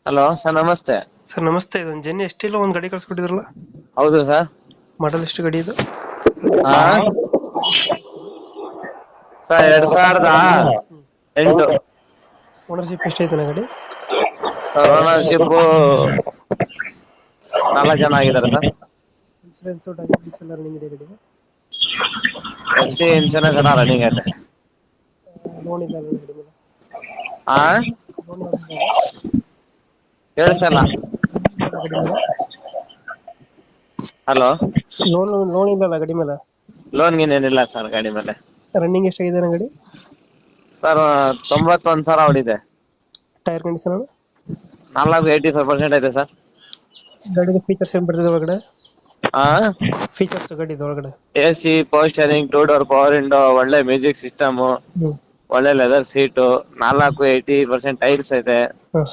Hello sir, ನಮಸ್ತೆ. Sir ನಮಸ್ತೆ. ಇದೊಂದು ಜೆನ್ ಎಷ್ಟಿಲ್ಲ ಒಂದು ಗಾಡಿ ಕಳ್ಸ್ಕೊಟ್ಟಿದ್ರಲ್ಲ, ಹೌದು ಸರ್. ಮಾಡಲ್ ಎಷ್ಟು ಗಾಡಿ ಇದು? ಹಾ ಸರ್, 2008. ಓನರ್ಶಿಪ್ ಎಷ್ಟೈತೆ ಗಾಡಿ? ಸರ್, ಓನರ್ಶಿಪ್ 4 ಜನ ಆಗಿದ್ದಾರೆ ಸರ್. ಇನ್ಸೂರೆನ್ಸ್ ಡಾಕ್ಯುಮೆಂಟ್ಸ್ ಎಲ್ಲ ರನ್ನಿಂಗ್ ಇದೆ ಗಾಡಿ? FC ಇನ್ಶೂರೆನ್ಸ್ ಎಲ್ಲ ರನ್ನಿಂಗ್ ಐತೆ. ಲೋನ್ ಇಲ್ಲ ಗಾಡಿ ಮೇಲೆ? ಹಾ ಲೋನ್ ಕೇಳಿಸಲ್ಲ. ಗಾಡಿ ಮೇಲೆ? ಹಲೋ, ಲೋನ್ ಇಲ್ಲ ಗಾಡಿ ಮೇಲೆ? ಲೋನ್ ಗೀನ್ ಏನಿಲ್ಲ ಸರ್ ಗಾಡಿ ಮೇಲೆ. ರನ್ನಿಂಗ್ ಎಷ್ಟಾಗಿದೆ ಗಾಡಿ? ಸರ್, 91,000 ಹೊಡಿದೆ. Tyre condition? 85% ಐತೆ ಸರ್. ಗಾಡಿಗೆ ಫೀಚರ್ಸ್ ಏನು ಬರ್ತದೆ ಒಳಗಡೆ? ಹಾ ಫೀಚರ್ಸ್ ಗಾಡಿದು ಒಳಗಡೆ? AC, power steering, 2 door power window, ಒಳ್ಳೆ ಮ್ಯೂಸಿಕ್ ಸಿಸ್ಟಮ್, ಹ್ಞೂ. ಒಳ್ಳೆ ಲೆದರ್ ಸೀಟು, 80% ಟೈರ್ಸ್ ಐತೆ. ಹಾಂ.